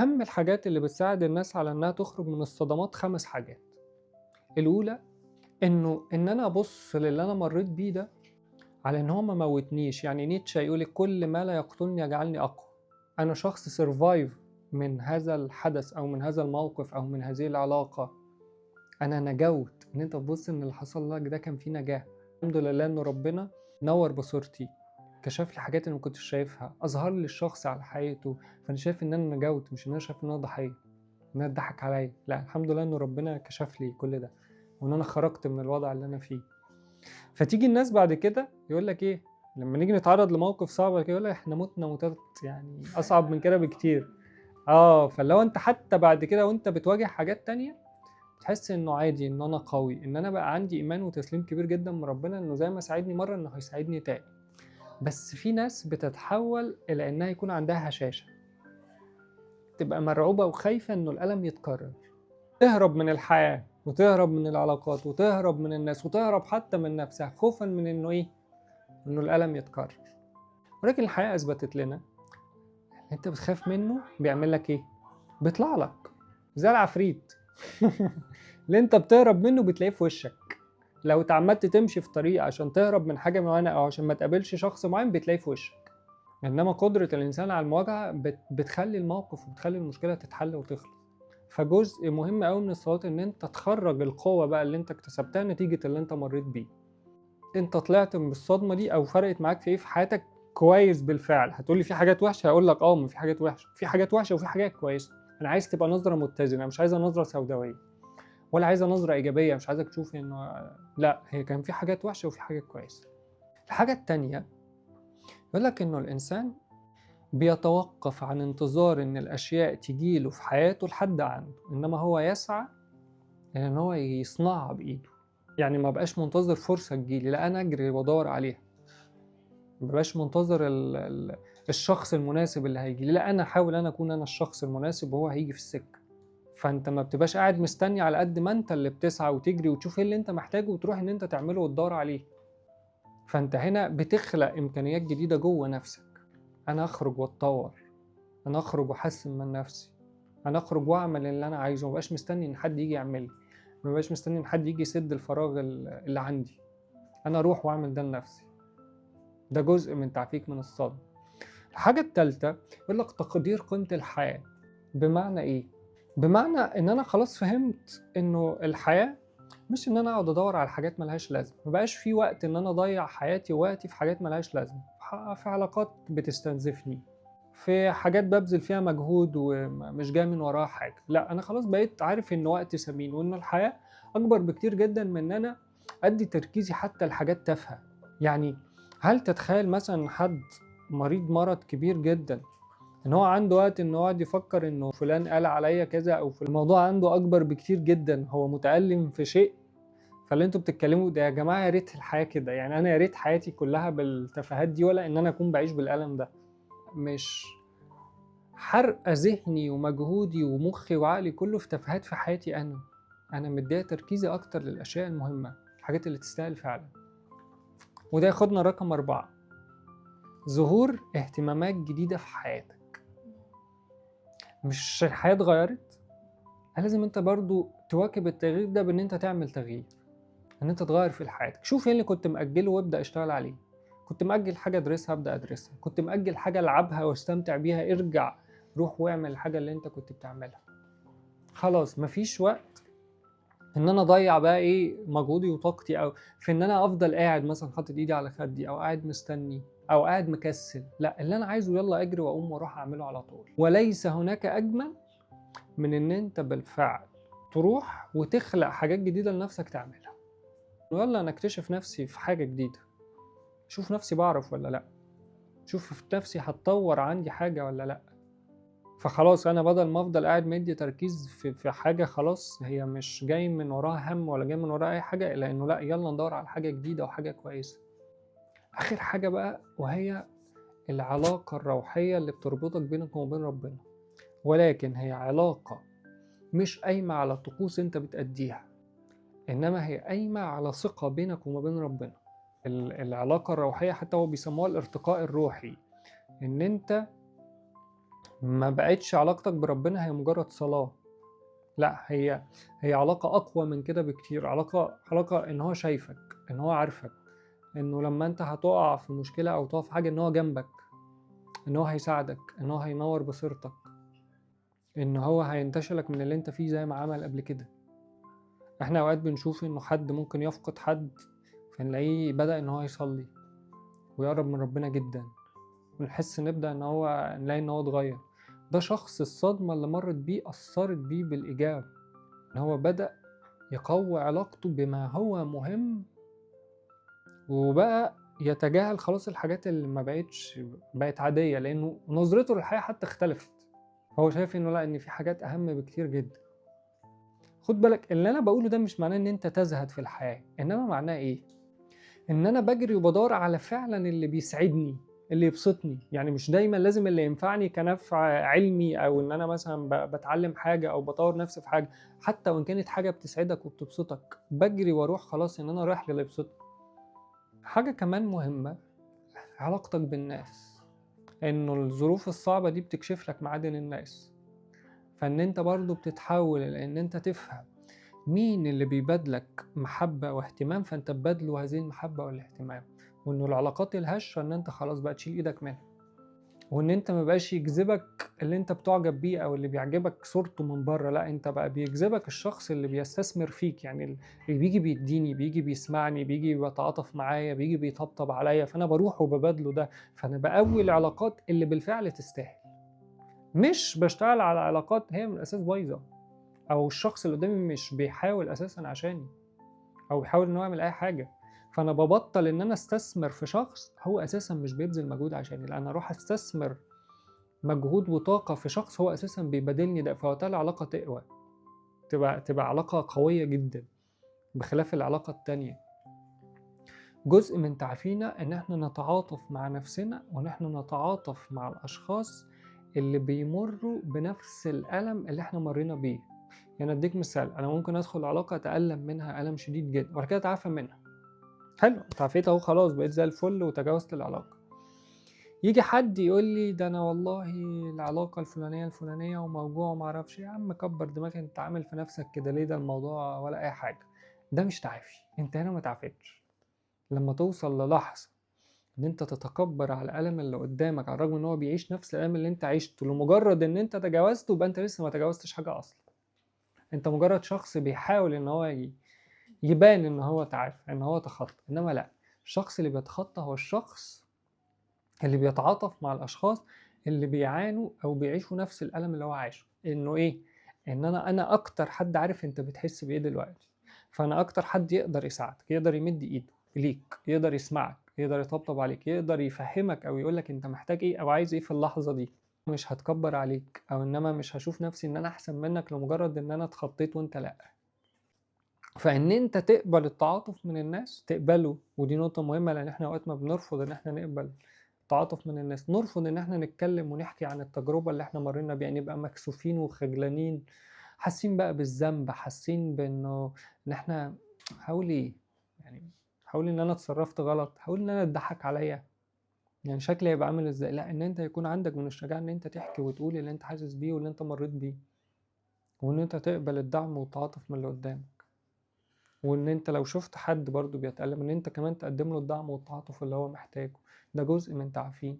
أهم الحاجات اللي بتساعد الناس على إنها تخرج من الصدمات 5 حاجات. الأولى إن أنا أبُص للي أنا مرّيت بيه ده على إن هو ما موّتنيش، يعني نيتشه يقول لك: "كل ما لا يقتلني يجعلني أقوى." أنا شخص survive من هذا الحدث أو من هذا الموقف أو من هذه العلاقة، أنا نجوت. إن أنت تبُص إن اللي حصل لك ده كان فيه نجاة، الحمد لله إن ربنا نوّر بصيرتي، كشف لي حاجات أنا ما كنتش شايفها، أظهر لي الشخص على حقيقته، فأنا شايف إن أنا نجوت، مش إن أنا شايف إن أنا ضحية، إن أنا اتضحك عليّا، لأ الحمد لله إن ربنا كشف لي كل ده، وإن أنا خرجت من الوضع اللي أنا فيه. فتيجي الناس بعد كده يقول لك إيه، لمّا نيجي نتعرّض لموقف صعب كده يقول لك: "إحنا مُتنا موتات يعني أصعب من كده بكتير." فاللي هو أنت حتى بعد كده وأنت بتواجه حاجات تانية، تحس إنه عادي، إن أنا قوي، إن أنا بقى عندي إيمان وتسليم كبير جدًا من ربنا إنه زي ما ساعدني مرّة إنه هيساعدني تاني. بس في ناس بتتحوّل إلى إنها يكون عندها هشاشة، تبقى مرعوبة وخايفة إنه الألم يتكرر، تهرب من الحياة وتهرب من العلاقات وتهرب من الناس وتهرب حتى من نفسها خوفًا من إنه إيه، إنه الألم يتكرر. ولكن الحياة أثبتت لنا إن أنت بتخاف منه بيعمل لك إيه؟ بيطلع لك زي العفريت. اللي أنت بتهرب منه بتلاقيه في وشك. لو اتعمدت تمشي في طريق عشان تهرب من حاجة معينة أو عشان ما تقابلش شخص معين بتلاقيه في وشك. إنما قدرة الإنسان على المواجهة بتخلي الموقف وبتخلي المشكلة تتحل وتخلص. فجزء مهم أوي من الصلاة إن أنت تخرج القوة بقى اللي أنت اكتسبتها نتيجة اللي أنت مريت بيه. أنت طلعت من الصدمة دي أو فرقت معاك في إيه في حياتك كويس بالفعل. هتقولي في حاجات وحشة، هقول لك ما في حاجات وحشة، في حاجات وحشة وفي حاجات كويسة. أنا عايز تبقى نظرة متزنة، مش عايزة نظرة سوداوية ولا عايزة نظرة إيجابية، مش عايزك تشوف إنه لأ، هي كان في حاجات وحشة وفي حاجات كويسة. الحاجة التانية يقول لك إنه الإنسان بيتوقف عن انتظار إن الأشياء تيجي له في حياته لحد عنده، إنما هو يسعى إن هو يصنعها بإيده. يعني ما بقاش منتظر فرصة تجيلي، لأ أنا أجري وأدور عليها. ما بقاش منتظر الشخص المناسب اللي هيجي لي، لأ أنا أحاول أنا أكون أنا الشخص المناسب وهو هيجي في السكة. فأنت ما بتبقاش قاعد مستني على قد ما أنت اللي بتسعى وتجري وتشوف إيه اللي أنت محتاجه وتروح إن أنت تعمله وتدور عليه. فأنت هنا بتخلق إمكانيات جديدة جوه نفسك. أنا أخرج وأتطور، أنا أخرج وأحسن من نفسي، أنا أخرج وأعمل اللي أنا عايزه، ما بقاش مستني إن حد يجي يعمل لي، ما بقاش مستني إن حد يجي يسد الفراغ اللي عندي. أنا أروح وأعمل ده لنفسي. ده جزء من تعفيك من الصدمة. الحاجة التالتة يقول لك تقدير قيمة الحياة. بمعنى إيه؟ بمعنى إن أنا خلاص فهمت إنه الحياة مش إن أنا أقعد أدور على حاجات ملهاش لازمة، مبقاش في وقت إن أنا أضيع حياتي ووقتي في حاجات ملهاش لازمة، في علاقات بتستنزفني، في حاجات ببذل فيها مجهود ومش جاي من وراها حاجة. لا أنا خلاص بقيت عارف إن وقتي ثمين وإن الحياة أكبر بكتير جدا من إن أنا أدي تركيزي حتى لحاجات تافهة. يعني هل تتخيل مثلا حد مريض مرض كبير جدا إن هو عنده وقت إنه يقعد يفكر إنه فلان قال عليا كذا أو في الموضوع عنده أكبر بكتير جدا، هو متألم في شيء. فاللي انتوا بتتكلموا ده يا جماعة يا ريت الحياة كده، يعني أنا يا ريت حياتي كلها بالتفاهات دي ولا إن أنا أكون بعيش بالألم ده. مش حرق ذهني ومجهودي ومخي وعقلي كله في تفاهات في حياتي. أنا مديها تركيزي أكتر للأشياء المهمة، الحاجات اللي تستاهل فعلا. وده ياخدنا رقم 4، ظهور اهتمامات جديدة في حياتك. مش الحياة اتغيرت، لازم انت برضو تواكب التغيير ده بان انت تعمل تغيير، ان انت تغير في حياتك. شوف ايه اللي كنت مأجله وابدأ اشتغل عليه. كنت مأجل حاجة ادرسها ابدأ ادرسها، كنت مأجل حاجة العبها واستمتع بيها، ارجع روح واعمل الحاجة اللي انت كنت بتعملها. خلاص مفيش وقت ان انا اضيع بقى ايه مجهودي وطاقتي او في ان انا افضل قاعد مثلا حاطط ايدي على خدي او قاعد مستني او قاعد مكسل. لا اللي انا عايزه يلا اجري واقوم واروح اعمله على طول. وليس هناك اجمل من ان انت بالفعل تروح وتخلق حاجات جديدة لنفسك تعملها. يلا انا اكتشف نفسي في حاجة جديدة، شوف نفسي بعرف ولا لا، شوف في نفسي هتطور عندي حاجة ولا لا. فخلاص انا بدل ما افضل قاعد مدي تركيز في حاجة خلاص هي مش جاي من وراها هم ولا جاي من وراها اي حاجة، الا انه لا يلا ندور على حاجة جديدة وحاجة كويسة. اخر حاجة بقى وهي العلاقة الروحية اللي بتربطك بينك وبين ربنا، ولكن هي علاقة مش قايمة على طقوس انت بتأديها، إنما هي قايمة على ثقة بينك وما بين ربنا. العلاقة الروحية حتى هو بيسموها الارتقاء الروحي، إن أنت ما بقتش علاقتك بربنا هي مجرد صلاة، لأ هي علاقة أقوى من كده بكتير، علاقة إن هو شايفك، إن هو عارفك، إنه لمّا أنت هتُقع في مشكلة أو تُقع في حاجة إن هو جنبك، إن هو هيساعدك، إن هو هينوّر بصيرتك، إن هو هينتشلك من اللي أنت فيه زي ما عمل قبل كده. إحنا أوقات بنشوف إنه حد ممكن يفقد حد، فنلاقيه بدأ إن هو يصلّي ويقرّب من ربنا جدًا، نبدأ نلاقي إن هو اتغيّر. ده شخص الصدمة اللي مرّت بيه أثّرت بيه بالإيجاب، إن هو بدأ يقوّي علاقته بما هو مهم، وبقى يتجاهل خلاص الحاجات اللي ما بقت عادية، لإنه نظرته للحياة حتى اختلفت. هو شايف إنه لأ، إن في حاجات أهم بكتير جدًا. خُد بالك اللي أنا باقوله ده مش معناه إن أنت تزهد في الحياة، إنما معناه إيه؟ إن أنا باجري وبادوّر على فعلًا اللي بيسعدني، اللي يبسطني، يعني مش دايمًا لازم اللي ينفعني كنفع علمي أو إن أنا مثلًا باتعلّم حاجة أو باطوّر نفسي في حاجة، حتى وإن كانت حاجة بتسعدك وبتبسطك، باجري وأروح خلاص إن أنا رايح للي يبسطني. حاجة كمان مهمة، علاقتك بالناس، إنه الظروف الصعبة دي بتكشف لك معادن الناس، فإن أنت برضه بتتحوّل إلى إن أنت تفهم مين اللي بيبادلك محبة واهتمام، فأنت تبادله هذه المحبة والاهتمام، وإنه العلاقات الهشة إن أنت خلاص بقى تشيل إيدك منها، وإن أنت ما بقاش يجذبك اللي أنت بتُعجب بيه أو اللي بيعجبك صورته من برّه، لأ أنت بقى بيجذبك الشخص اللي بيستثمر فيك، يعني اللي بييجي بيدّيني، بييجي بيسمعني، بييجي بيتعاطف معايا، بييجي بيطبطب عليَّ، فأنا باروح وبابادله ده، فأنا باقوي العلاقات اللي بالفعل تستاهل، مش باشتغل على علاقات هي من الأساس بايظة، أو الشخص اللي قدامي مش بيحاول أساسًا عشاني. أو بيحاول إن هو يعمل أي حاجة، فأنا بابطّل إن أنا أستثمر في شخص هو أساسًا مش بيبذل مجهود عشاني، لأ أنا أروح أستثمر مجهود وطاقة في شخص هو أساسًا بيبادلني ده، فوقتها العلاقة تقوى، تبقى علاقة قوية جدًا، بخلاف العلاقة التانية. جزء من تعافينا إن إحنا نتعاطف مع نفسنا، وإن إحنا نتعاطف مع الأشخاص اللي بيمرّوا بنفس الألم اللي إحنا مرّينا بيه. يعني أدّيك مثال، أنا ممكن أدخل علاقة أتألم منها ألم شديد جدًا، وبعد كده أتعافى منها. حلو، اتعافيت أهو خلاص بقيت زي الفل وتجاوزت العلاقة. ييجي حد يقول لي ده أنا والله العلاقة الفلانية وموجوع وما أعرفش إيه، يا عم كبّر دماغك أنت عامل في نفسك كده ليه؟ ده الموضوع ولا أي حاجة. ده مش تعافي، أنت هنا ما اتعافيتش. لمّا توصل للحظة إن أنت تتكبّر على ألم اللي قدّامك على الرغم إن هو بيعيش نفس الألم اللي أنت عِشته، لمجرد إن أنت تجاوزته، يبقى أنت لسه ما تجاوزتش حاجة أصلًا. أنت مجرد شخص بيحاول إن هو يبان إن هو تعافى، إن هو تخطى، إنما لأ، الشخص اللي بيتخطى هو الشخص اللي بيتعاطف مع الأشخاص اللي بيعانوا أو بيعيشوا نفس الألم اللي هو عاشه، إنه إيه، إن أنا أكتر حد عارف أنت بتحس بإيه دلوقتي، فأنا أكتر حد يقدر يساعدك، يقدر يمد إيده ليك، يقدر يسمعك، يقدر يطبطب عليك، يقدر يفهمك أو يقول لك أنت محتاج إيه أو عايز إيه في اللحظة دي، مش هاتكبر عليك أو إنما مش هاشوف نفسي إن أنا أحسن منك لمجرد إن أنا اتخطيت وأنت لأ. فإن أنت تقبل التعاطف من الناس، تقبله، ودي نقطة مهمة لأن إحنا أوقات ما بنرفض إن إحنا نقبل التعاطف من الناس، نرفض إن إحنا نتكلم ونحكي عن التجربة اللي إحنا مرينا بيها، نبقى مكسوفين وخجلانين، حاسين بقى بالذنب، حاسين بإنه إن إحنا هاقول إيه، يعني هاقول إن أنا اتصرفت غلط، هاقول إن أنا اتضحك عليَّ، يعني شكلي هيبقى عامل إزاي؟ لأ، إن أنت يكون عندك من الشجاعة إن أنت تحكي وتقول اللي أنت حاسس بيه واللي أنت مريت بيه، وإن أنت تقبل الدعم والتعاطف من اللي قدامك. وإن أنت لو شُفت حد برضه بيتألم إن أنت كمان تقدّم له الدعم والتعاطف اللي هو محتاجه، ده جزء من تعافيه.